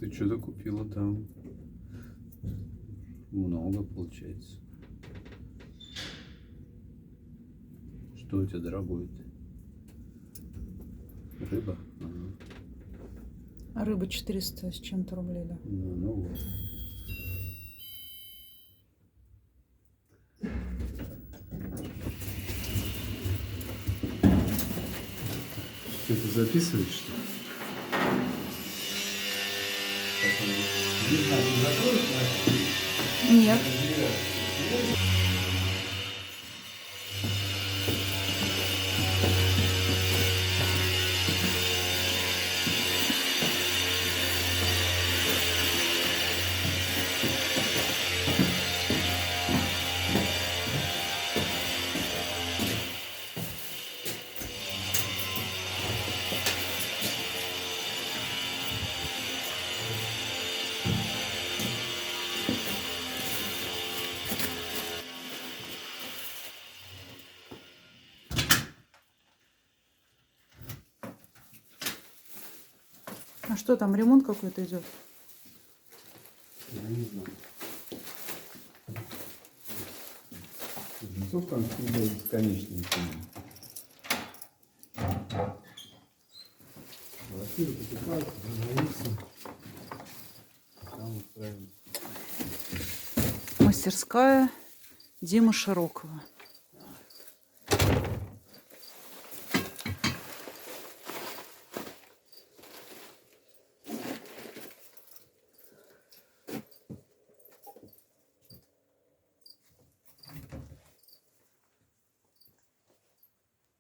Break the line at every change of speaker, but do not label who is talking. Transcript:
Ты что-то купила там. Много получается. Что у тебя дорогое-то? Рыба? Ага.
А рыба 400 с чем-то рублей, да.
Ну вот. Ты это записываешь, что ли?
Нет. А что там, ремонт какой-то идет?
Я не знаю. Жильцов там всегда бесконечные цены. Квартиры покупаются, продаются. Там устраиваются.
Мастерская Димы Широкова.